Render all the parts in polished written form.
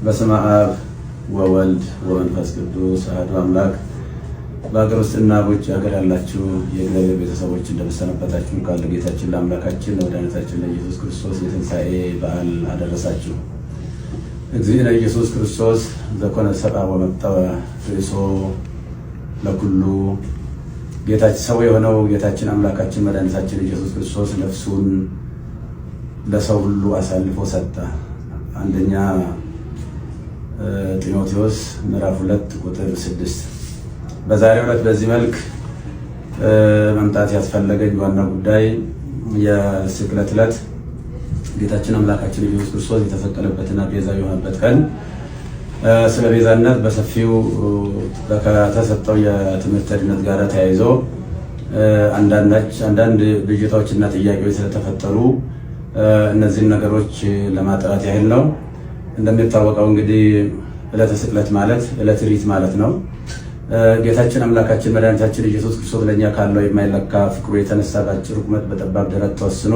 በስመ አብ ወወልድ ወመንፈስ ቅዱስ አሐዱ አምላክ። በአገር ውስጥና በውጭ ሀገር ያላችሁ የእግዚአብሔር ቤተሰቦች እንደምሰነበታችሁ ቃል ጌታችን ለአምላካችን ለመድኃኒታችን ለኢየሱስ ክርስቶስ የትንሣኤ በዓል አደረሳችሁ። እግዚእነ ኢየሱስ ክርስቶስ ዘኮነ ሰብአ ወመጠወ ርእሶ ለኩሉ። ጌታችን ሰው የሆነው ጌታችን አምላካችን መድኃኒታችን ኢየሱስ ክርስቶስ ነፍሱን ለሰው ሁሉ አሳልፎ ሰጠ። አንደኛ ጢሞቴዎስ ምዕራፍ 2 ቁጥር 6። በዛሬው ዕለት በዚህ መልክ መምጣት ያስፈለገኝ ዋና ጉዳይ የስቅለት ዕለት ጌታችን አምላካችን ኢየሱስ ክርስቶስ የተሰቀለበትና ቤዛ የሆነበት ቀን ስለ ቤዛነት በሰፊው ከተሰጠው የትምህርት ድነት ጋር ተያይዞ አንዳንድ ብዥታዎችና ጥያቄዎች ስለተፈጠሩ እነዚህን ነገሮች ለማጥራት ያህል ነው። እንደሚታወቀው እንግዲህ ዕለተ ስቅለት ማለት ዕለተ ሪት ማለት ነው። ጌታችን አምላካችን መድኃኒታችን ኢየሱስ ክርስቶስ ለኛ ካለው የማይለካ ፍቅሩ የተነሳ በአጭር ቁመት በጠባብ ደረት ተወስኖ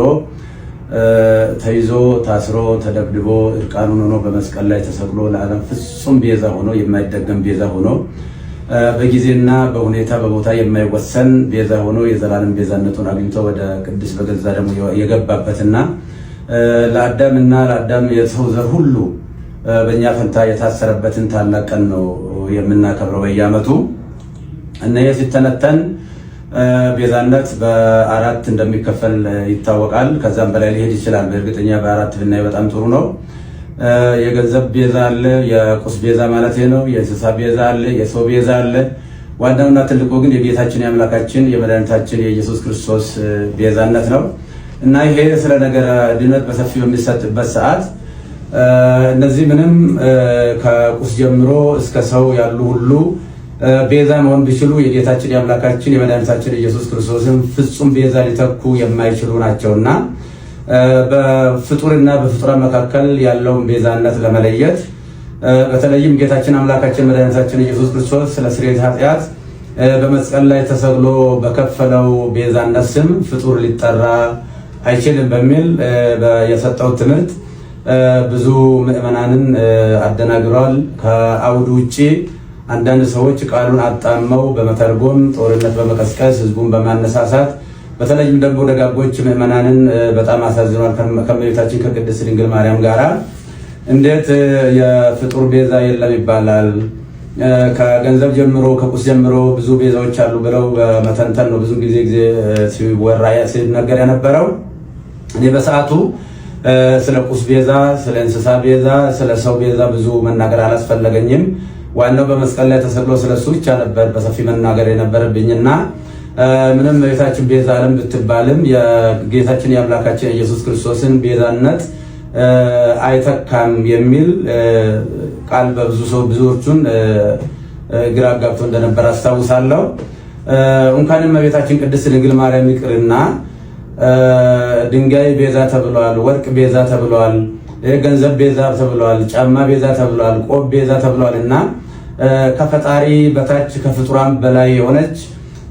ተይዞ ታስሮ ተደብድቦ እርቃኑን ሆኖ በመስቀል ላይ ተሰቅሎ ለዓለም ፍጹም ቤዛ ሆኖ የማይደገም ቤዛ ሆኖ በጊዜና በሁኔታ በቦታ የማይወሰን ቤዛ ሆኖ የዘላለም ቤዛነቱን አግኝቶ ወደ ቅድስ በገዛ ደግሞ የገባበትና ለአዳም የሰው ዘር ሁሉ በእኛ ፈንታ የታሰረበትን ታላቅ ቀን ነው የምናከብረው በየዓመቱ። እና ሲተነተን ቤዛነት በአራት እንደሚከፈል ይታወቃል። ከዛም በላይ ሊሄድ ይችላል። በእርግጠኛ በአራት ብናይ በጣም ጥሩ ነው። የገንዘብ ቤዛ አለ፣ የቁስ ቤዛ ማለት ነው። የእንስሳ ቤዛ አለ፣ የሰው ቤዛ አለ። ዋናውና ትልቁ ግን የጌታችን የአምላካችን የመድኃኒታችን የኢየሱስ ክርስቶስ ቤዛነት ነው። እና ይሄ ስለ ነገረ ድነት በሰፊው በሚሰጥበት ሰዓት እነዚህ ምንም ከቁስ ጀምሮ እስከ ሰው ያሉ ሁሉ ቤዛ መሆን ቢችሉ የጌታችን የአምላካችን የመድኃኒታችን ኢየሱስ ክርስቶስን ፍጹም ቤዛ ሊተኩ የማይችሉ ናቸውና በፍጡርና በፍጡራን መካከል ያለውን ቤዛነት ለመለየት በተለይም ጌታችን አምላካችን መድኃኒታችን ኢየሱስ ክርስቶስ ስለ ስርየት ኃጢአት በመስቀል ላይ ተሰቅሎ በከፈለው ቤዛነት ስም ፍጡር ሊጠራ አይችልም በሚል የሰጠው ትምህርት ብዙ ምዕመናንን አደናግሯል። ከአውዱ ውጪ አንዳንድ ሰዎች ቃሉን አጣመው በመተርጎም ጦርነት በመቀስቀስ ህዝቡን በማነሳሳት በተለይም ደግሞ ደጋጎች ምዕመናንን በጣም አሳዝኗል። ከእመቤታችን ከቅድስት ድንግል ማርያም ጋራ እንዴት የፍጡር ቤዛ የለም ይባላል? ከገንዘብ ጀምሮ ከቁስ ጀምሮ ብዙ ቤዛዎች አሉ ብለው በመተንተን ነው ብዙ ጊዜ ሲወራ ሲነገር የነበረው። እኔ በሰዓቱ ስለ ቁስ ቤዛ፣ ስለ እንስሳ ቤዛ፣ ስለ ሰው ቤዛ ብዙ መናገር አላስፈለገኝም። ዋናው በመስቀል ላይ ተሰቅሎ ስለሱ ብቻ ነበር በሰፊ መናገር የነበረብኝና ምንም ቤታችን ቤዛ ዓለም ብትባልም የጌታችን የአምላካችን ኢየሱስ ክርስቶስን ቤዛነት አይተካም የሚል ቃል ብዙዎቹን ግራ ጋብቶ እንደነበር አስታውሳለሁ። እንኳንም ቤታችን ቅድስት ድንግል ማርያም ይቅርና ድንጋይ ቤዛ ተብሏል፣ ወርቅ ቤዛ ተብሏል፣ ገንዘብ ቤዛ ተብሏል፣ ጫማ ቤዛ ተብሏል፣ ቆብ ቤዛ ተብሏል። እና ከፈጣሪ በታች ከፍጡራን በላይ የሆነች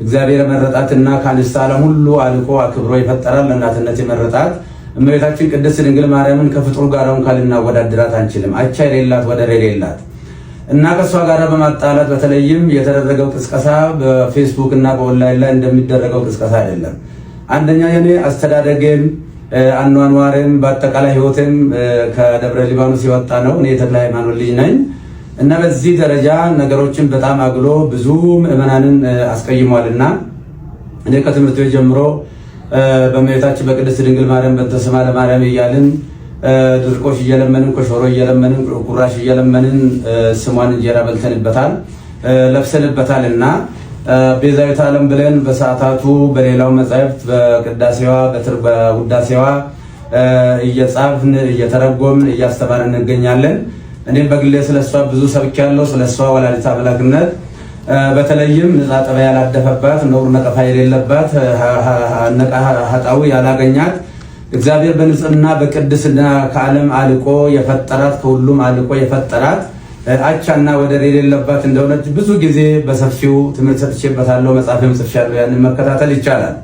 እግዚአብሔር መረጣትና ከአንስተ ዓለም ሁሉ አልቆ አክብሮ ይፈጠራል ለእናትነት የመረጣት እመቤታችን ቅድስት ድንግል ማርያምን ከፍጡር ጋር እንኳን ልናወዳድራት አንችልም። አቻ የሌላት ወደር የሌላት እና ከሷ ጋር በማጣላት በተለይም የተደረገው ቅስቀሳ በፌስቡክ እና በኦንላይን ላይ እንደሚደረገው ቅስቀሳ አይደለም። አንደኛ የኔ አስተዳደግም አኗኗርም በአጠቃላይ ህይወትም ከደብረ ሊባኖስ የወጣ ነው። እኔ የተክለ ሃይማኖት ልጅ ነኝ እና በዚህ ደረጃ ነገሮችን በጣም አግሎ ብዙ ምዕመናንን አስቀይሟልና እኔ ከትምህርት ቤት ጀምሮ በእመቤታችን በቅድስት ድንግል ማርያም በእንተ ስማ ለማርያም እያልን ድርቆሽ እየለመንን ኮሾሮ እየለመንን ቁራሽ እየለመንን ስሟን እንጀራ በልተንበታል ለብሰንበታልና ቤዛዊት ዓለም ብለን በሰዓታቱ በሌላው መጻሕፍት በቅዳሴዋ በውዳሴዋ እየጻፍን እየተረጎምን እያስተማርን እንገኛለን። እኔም በግሌ ስለሷ ብዙ ሰብኬያለሁ። ስለሷ ወላዲተ አምላክነት በተለይም ንጻ ጠባይ ያላደፈባት ነውር ነቀፋ የሌለባት ኃጣዊ ያላገኛት እግዚአብሔር በንጽህና በቅድስና ከዓለም አልቆ የፈጠራት ከሁሉም አልቆ የፈጠራት አቻና ወደር የሌለባት እንደሆነች ብዙ ጊዜ በሰፊው ትምህርት ሰጥቼበታለሁ። መጽሐፍም ጽፌያለሁ። ያንን መከታተል ይቻላል።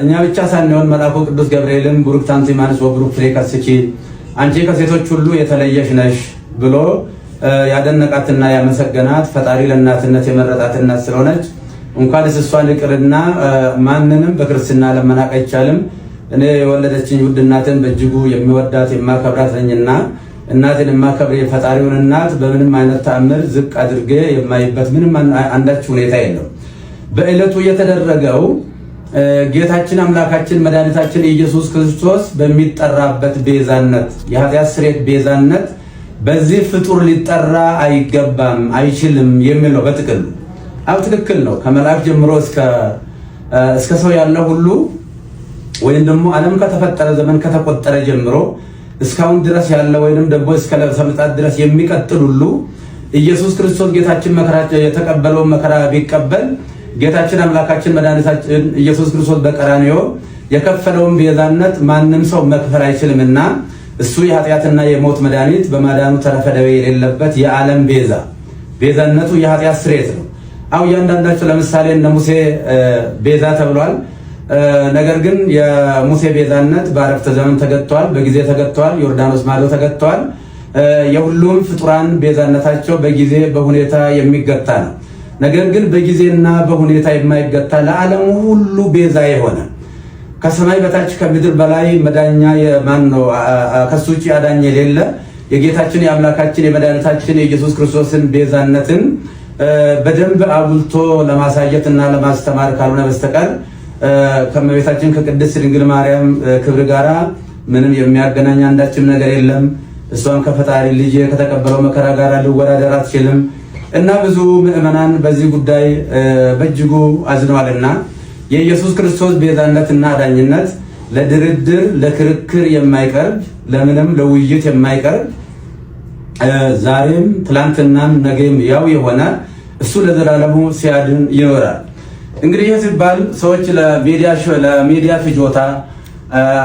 እኛ ብቻ ሳንሆን መልአኩ ቅዱስ ገብርኤልም ቡሩክ ታንቲ ማንስ ወብሩክ ፍሬ ከስቺ አንቺ ከሴቶች ሁሉ የተለየሽ ነሽ ብሎ ያደነቃትና ያመሰገናት ፈጣሪ ለእናትነት የመረጣት እናት ስለሆነች እንኳንስ እሷን ይቅርና ማንንም በክርስትና ለመናቅ አይቻልም። እኔ የወለደችኝ ውድ እናትን በእጅጉ የሚወዳት የማከብራት ነኝና እናትን የማከብር የፈጣሪውን እናት በምንም አይነት ተአምር ዝቅ አድርጌ የማይበት ምንም አንዳች ሁኔታ የለም። በዕለቱ የተደረገው ጌታችን አምላካችን መድኃኒታችን ኢየሱስ ክርስቶስ በሚጠራበት ቤዛነት የኃጢአት ስርየት ቤዛነት በዚህ ፍጡር ሊጠራ አይገባም አይችልም የሚል ነው በጥቅሉ። አው ትክክል ነው። ከመላእክ ጀምሮ እስከ ሰው ያለ ሁሉ ወይም ደግሞ ዓለም ከተፈጠረ ዘመን ከተቆጠረ ጀምሮ እስካሁን ድረስ ያለ ወይንም ደግሞ እስከ ለብሰ ምጽአት ድረስ የሚቀጥል ሁሉ ኢየሱስ ክርስቶስ ጌታችን መከራ የተቀበለው መከራ ቢቀበል ጌታችን አምላካችን መድኃኒታችን ኢየሱስ ክርስቶስ በቀራንዮ የከፈለውን ቤዛነት ማንም ሰው መክፈል አይችልምና እሱ የኃጢአትና የሞት መድኃኒት በማዳኑ ተረፈ ደዌ የሌለበት የዓለም ቤዛነቱ የኃጢአት ስርየት ነው። አው እያንዳንዳቸው ለምሳሌ እነ ሙሴ ቤዛ ተብሏል። ነገር ግን የሙሴ ቤዛነት በአረፍተ ዘመን ተገጥቷል፣ በጊዜ ተገጥቷል፣ ዮርዳኖስ ማዶ ተገጥቷል። የሁሉም ፍጡራን ቤዛነታቸው በጊዜ በሁኔታ የሚገታ ነው። ነገር ግን በጊዜና በሁኔታ የማይገታ ለዓለም ሁሉ ቤዛ የሆነ ከሰማይ በታች ከምድር በላይ መዳኛ የማን ነው? ከሱ ውጪ አዳኝ የሌለ የጌታችን የአምላካችን የመድኃኒታችን የኢየሱስ ክርስቶስን ቤዛነትን በደንብ አጉልቶ ለማሳየት እና ለማስተማር ካልሆነ በስተቀር ከመቤታችን ከቅድስት ድንግል ማርያም ክብር ጋራ ምንም የሚያገናኝ አንዳችም ነገር የለም። እሷም ከፈጣሪ ልጅ ከተቀበለው መከራ ጋር ሊወዳደር አትችልም እና ብዙ ምዕመናን በዚህ ጉዳይ በእጅጉ አዝነዋልና የኢየሱስ ክርስቶስ ቤዛነትና አዳኝነት ለድርድር ለክርክር የማይቀርብ ለምንም ለውይይት የማይቀርብ ዛሬም ትላንትናም ነገም ያው የሆነ እሱ ለዘላለሙ ሲያድን ይኖራል። እንግዲህ ይህ ሲባል ሰዎች ለሚዲያ ፍጆታ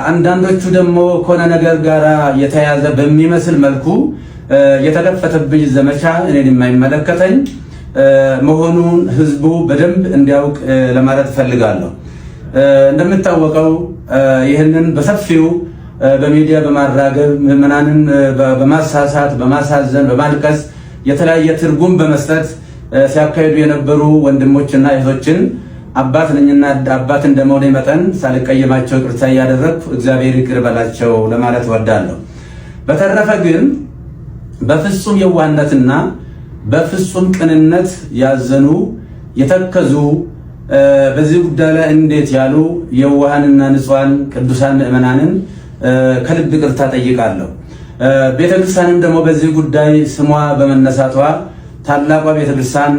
አንዳንዶቹ ደግሞ ከሆነ ነገር ጋር የተያዘ በሚመስል መልኩ የተከፈተብኝ ዘመቻ እኔን የማይመለከተኝ መሆኑን ህዝቡ በደንብ እንዲያውቅ ለማለት ፈልጋለሁ። እንደምታወቀው ይህንን በሰፊው በሚዲያ በማራገብ ምዕመናንን በማሳሳት በማሳዘን በማልቀስ የተለያየ ትርጉም በመስጠት ሲያካሂዱ የነበሩ ወንድሞችና እህቶችን አባት ነኝና አባት እንደመሆኔ መጠን ሳልቀየማቸው ይቅርታ እያደረግኩ እግዚአብሔር ይቅር በላቸው ለማለት እወዳለሁ። በተረፈ ግን በፍጹም የዋህነትና በፍጹም ቅንነት ያዘኑ የተከዙ በዚህ ጉዳይ ላይ እንዴት ያሉ የዋሃንና ንጹሃን ቅዱሳን ምዕመናንን ከልብ ይቅርታ ጠይቃለሁ። ቤተክርስቲያንም ደግሞ በዚህ ጉዳይ ስሟ በመነሳቷ ታላቋ ቤተክርስቲያን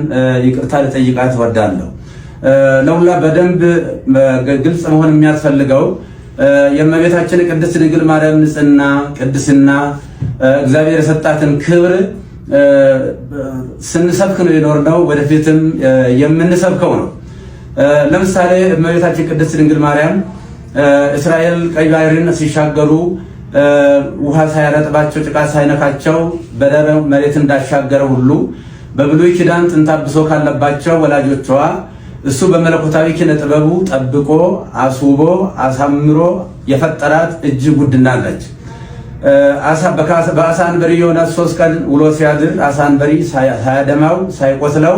ይቅርታ ልጠይቃት እወዳለሁ። ለሁላ በደንብ ግልጽ መሆን የሚያስፈልገው የእመቤታችን ቅድስት ድንግል ማርያም ንጽሕና ቅድስና እግዚአብሔር የሰጣትን ክብር ስንሰብክ ነው የኖርነው፣ ወደፊትም የምንሰብከው ነው። ለምሳሌ እመቤታችን ቅድስት ድንግል ማርያም እስራኤል ቀይ ባህርን ሲሻገሩ ውሃ ሳያረጥባቸው ጭቃ ሳይነካቸው በደረቅ መሬት እንዳሻገረ ሁሉ በብሉይ ኪዳን ጥንተ አብሶ ካለባቸው ወላጆቿ እሱ በመለኮታዊ ኪነ ጥበቡ ጠብቆ አስውቦ አሳምሮ የፈጠራት እጅግ ውድ ናለች። በአሳ አንበሪ ዮናስ 3 ቀን ውሎ ሲያድር አሳ አንበሪ ሳያደማው ሳይቆስለው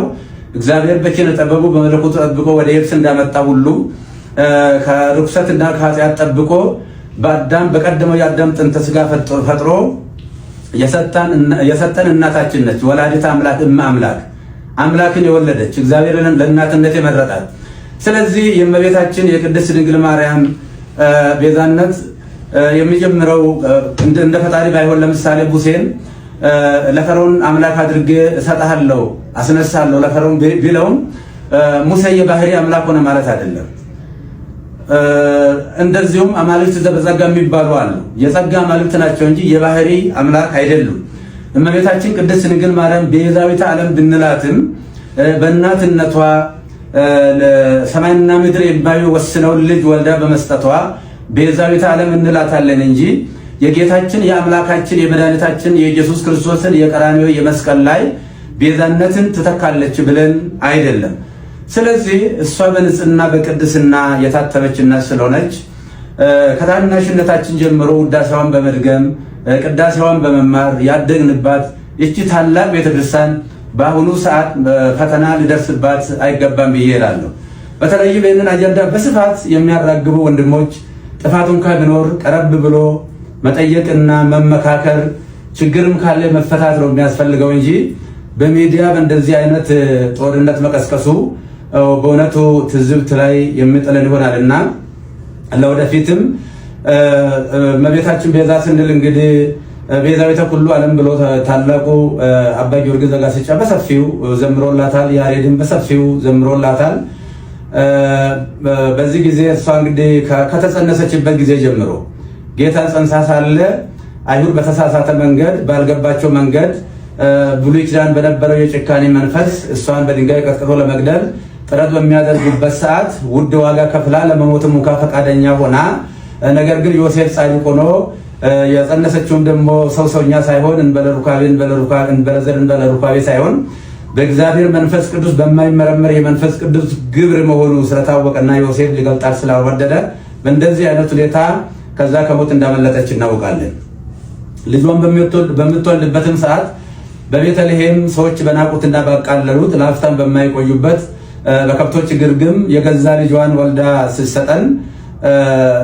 እግዚአብሔር በኪነ ጥበቡ በመለኮቱ ጠብቆ ወደ የብስ እንዳመጣ ሁሉ ከርኩሰትና ከኃጢአት ጠብቆ በአዳም በቀደመው የአዳም ጥንተ ስጋ ፈጥሮ የሰጠን እናታችን ነች። ወላዲተ አምላክ አምላክን የወለደች እግዚአብሔርን ለእናትነት የመረጣት። ስለዚህ የእመቤታችን የቅድስት ድንግል ማርያም ቤዛነት የሚጀምረው እንደ ፈጣሪ ባይሆን ለምሳሌ ሙሴን ለፈርዖን አምላክ አድርጌ እሰጥሃለሁ አስነሳለሁ ለፈርዖን ቢለውም ሙሴ የባህሪ አምላክ ሆነ ማለት አይደለም። እንደዚሁም አማልክት ዘበጸጋ የሚባሉ አሉ። የጸጋ አማልክት ናቸው እንጂ የባህሪ አምላክ አይደሉም። እመቤታችን ቅድስት ድንግል ማርያም ቤዛዊተ ዓለም ብንላትም በእናትነቷ ሰማይና ምድር የማይወስነው ልጅ ወልዳ በመስጠቷ ቤዛዊተ ዓለም እንላታለን እንጂ የጌታችን የአምላካችን የመድኃኒታችን የኢየሱስ ክርስቶስን የቀራንዮ የመስቀል ላይ ቤዛነትን ትተካለች ብለን አይደለም። ስለዚህ እሷ በንጽህና በቅድስና የታተመች እናት ስለሆነች ከታናሽነታችን ጀምሮ ውዳሴዋን በመድገም ቅዳሴዋን በመማር ያደግንባት ይቺ ታላቅ ቤተክርስቲያን በአሁኑ ሰዓት ፈተና ሊደርስባት አይገባም ብዬ እላለሁ። በተለይም ይህንን አጀንዳ በስፋት የሚያራግቡ ወንድሞች ጥፋት እንኳን ቢኖር ቀረብ ብሎ መጠየቅና መመካከር፣ ችግርም ካለ መፈታት ነው የሚያስፈልገው እንጂ በሚዲያ በእንደዚህ አይነት ጦርነት መቀስቀሱ በእውነቱ ትዝብት ላይ የሚጥለን ይሆናልና ለወደፊትም እመቤታችን ቤዛ ስንል እንግዲህ ቤዛዊተ ኩሉ ዓለም ብሎ ታላቁ አባ ጊዮርጊስ ዘጋስጫ በሰፊው ዘምሮላታል። ያሬድን በሰፊው ዘምሮላታል። በዚህ ጊዜ እሷ እንግዲህ ከተጸነሰችበት ጊዜ ጀምሮ ጌታን ጸንሳ ሳለ አይሁድ በተሳሳተ መንገድ ባልገባቸው መንገድ ብሉይ ኪዳን በነበረው የጭካኔ መንፈስ እሷን በድንጋይ ቀጥቅጦ ለመግደል ጥረት በሚያደርጉበት ሰዓት ውድ ዋጋ ከፍላ ለመሞትም እንኳ ፈቃደኛ ሆና ነገር ግን ዮሴፍ ጻድቅ ሆኖ የጸነሰችውም ደግሞ ሰውኛ ሳይሆን እንበለ ሩካቤ ሳይሆን በእግዚአብሔር መንፈስ ቅዱስ በማይመረመር የመንፈስ ቅዱስ ግብር መሆኑ ስለታወቀና ዮሴፍ ሊገልጣት ስላልወደደ በእንደዚህ አይነት ሁኔታ ከዛ ከሞት እንዳመለጠች እናውቃለን። ልጇን በምትወልድበትም ሰዓት በቤተልሔም ሰዎች በናቁትና ባቃለሉት ለአፍታም በማይቆዩበት በከብቶች ግርግም የገዛ ልጇን ወልዳ ስትሰጠን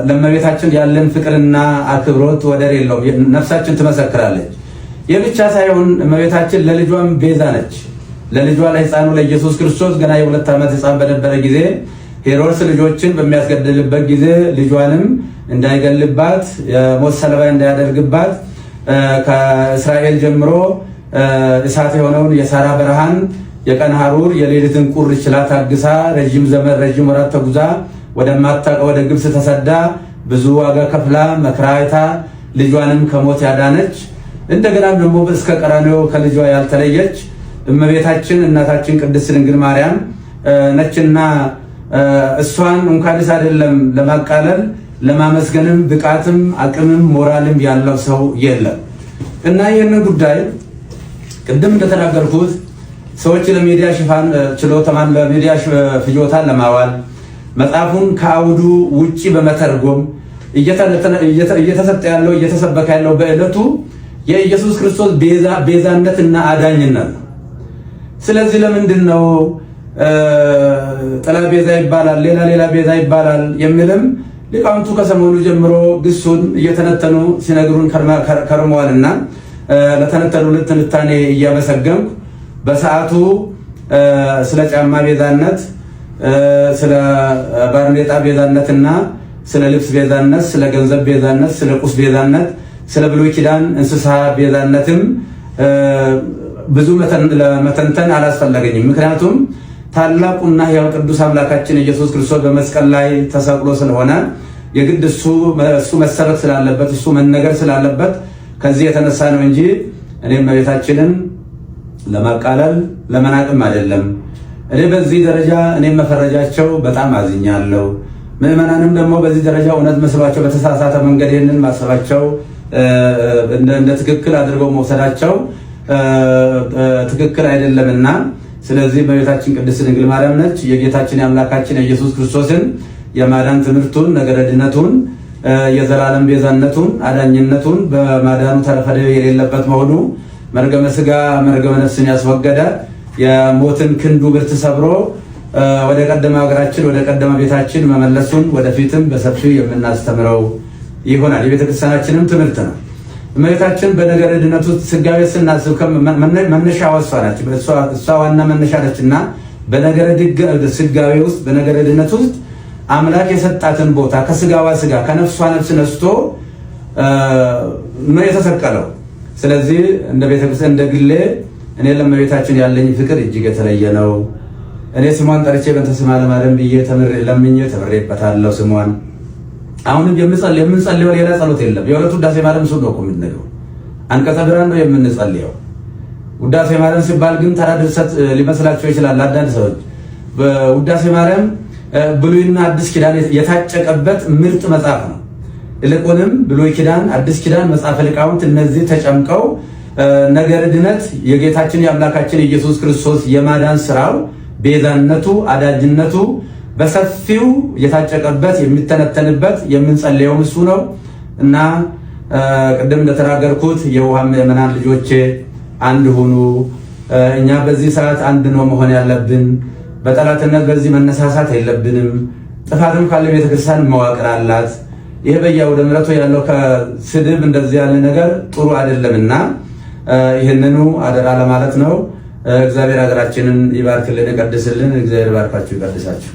ለእመቤታችን ያለን ፍቅርና አክብሮት ወደር የለውም። ነፍሳችን ትመሰክራለች። ይህ ብቻ ሳይሆን እመቤታችን ለልጇም ቤዛ ነች። ለልጇ ለሕፃኑ ለኢየሱስ ክርስቶስ ገና የ2 ዓመት ሕፃን በነበረ ጊዜ ሄሮድስ ልጆችን በሚያስገድልበት ጊዜ ልጇንም እንዳይገልባት የሞት ሰለባ እንዳያደርግባት ከእስራኤል ጀምሮ እሳት የሆነውን የሳራ በረሃን የቀን ሐሩር የሌሊትን ቁር ችላ ታግሳ ረጅም ዘመን ረጅም ወራት ተጉዛ ወደ ግብፅ ተሰዳ ብዙ ዋጋ ከፍላ መከራ አይታ ልጇንም ከሞት ያዳነች እንደገና ደግሞ እስከ ቀራንዮ ከልጇ ያልተለየች እመቤታችን እናታችን ቅድስት ድንግል ማርያም ነችና እሷን እንኳንስ አይደለም ለማቃለል ለማመስገንም ብቃትም አቅምም ሞራልም ያለው ሰው የለም። እና ይህንን ጉዳይ ቅድም እንደተናገርኩት ሰዎች ለሚዲያ ሽፋን ችሎታን ለሚዲያ ፍጆታን ለማዋል መጽሐፉን ከአውዱ ውጪ በመተርጎም እየተሰጠ ያለው እየተሰበከ ያለው በእለቱ የኢየሱስ ክርስቶስ ቤዛነትና አዳኝነት ነው። ስለዚህ ለምንድን ነው ጥላ ቤዛ ይባላል፣ ሌላ ቤዛ ይባላል የሚልም ሊቃውንቱ ከሰሞኑ ጀምሮ ግሱን እየተነተኑ ሲነግሩን ከርመዋልና ለተነተኑልን ትንታኔ እያመሰገንኩ በሰዓቱ ስለ ጫማ ቤዛነት፣ ስለ ባርኔጣ ቤዛነትና ስለ ልብስ ቤዛነት፣ ስለ ገንዘብ ቤዛነት፣ ስለ ቁስ ቤዛነት፣ ስለ ብሉይ ኪዳን እንስሳ ቤዛነትም ብዙ መተንተን አላስፈለገኝም። ምክንያቱም ታላቁና ሕያው ቅዱስ አምላካችን ኢየሱስ ክርስቶስ በመስቀል ላይ ተሰቅሎ ስለሆነ የግድ እሱ መሰረት ስላለበት እሱ መነገር ስላለበት ከዚህ የተነሳ ነው እንጂ እኔም እመቤታችንን ለማቃለል ለመናቅም አይደለም። እኔ በዚህ ደረጃ እኔም መፈረጃቸው በጣም አዝኛለሁ። ምዕመናንም ደግሞ በዚህ ደረጃ እውነት መስሏቸው በተሳሳተ መንገድ ይህንን ማሰባቸው እንደ ትክክል አድርገው መውሰዳቸው ትክክል አይደለምና ስለዚህ እመቤታችን ቅድስት ድንግል ማርያም ነች የጌታችን የአምላካችን የኢየሱስ ክርስቶስን የማዳን ትምህርቱን ነገረ ድነቱን የዘላለም ቤዛነቱን አዳኝነቱን በማዳኑ ተረፈደ የሌለበት መሆኑ መርገመ ሥጋ መርገመ ነፍስን ያስወገደ የሞትን ክንዱ ብርት ሰብሮ ወደ ቀደመ ሀገራችን ወደ ቀደመ ቤታችን መመለሱን ወደፊትም በሰፊው የምናስተምረው ይሆናል። የቤተክርስቲያናችንም ትምህርት ነው። እመቤታችን በነገረ ድነቱ ስጋዌ ስናስብ መነሻዋ እሷ ነች። እሷ ዋና መነሻ ነችና በነገረ ስጋዌ ውስጥ በነገረ ድነት ውስጥ አምላክ የሰጣትን ቦታ ከስጋዋ ስጋ ከነፍሷ ነፍስ ነስቶ ነው የተሰቀለው። ስለዚህ እንደ ቤተክርስቲያን እንደ ግሌ እኔ ለእመቤታችን ያለኝ ፍቅር እጅግ የተለየ ነው። እኔ ስሟን ጠርቼ በእንተ ስማ ለማርያም ብዬ ለምኜ ተምሬበታለሁ ስሟን። አሁንም የምንጸልየው ሌላ ጸሎት የለም። የሁለቱ ውዳሴ ማርያም እሱ ነው እኮ የምንነግረው። አንቀጸ ብርሃን ነው የምንጸልየው። ውዳሴ ማርያም ሲባል ግን ተራ ድርሰት ሊመስላቸው ይችላል አንዳንድ ሰዎች። ውዳሴ ማርያም ብሉይና አዲስ ኪዳን የታጨቀበት ምርጥ መጽሐፍ ነው። ይልቁንም ብሉይ ኪዳን፣ አዲስ ኪዳን፣ መጽሐፈ ሊቃውንት እነዚህ ተጨምቀው ነገረ ድነት የጌታችን የአምላካችን ኢየሱስ ክርስቶስ የማዳን ስራው ቤዛነቱ አዳጅነቱ በሰፊው የታጨቀበት የሚተነተንበት የምንጸልየው እሱ ነው እና ቅድም እንደተናገርኩት የውሃ ምዕመናን ልጆቼ አንድ ሁኑ። እኛ በዚህ ሰዓት አንድ ነው መሆን ያለብን። በጠላትነት በዚህ መነሳሳት የለብንም። ጥፋትም ካለ ቤተክርስቲያን መዋቅር አላት። ይሄ በየአውደ ምሕረቱ ያለው ከስድብ እንደዚህ ያለ ነገር ጥሩ አይደለምና ይህንኑ አደራ ለማለት ነው። እግዚአብሔር ሀገራችንን ይባርክልን፣ ይቀድስልን። እግዚአብሔር ባርካችሁ ይቀድሳችሁ።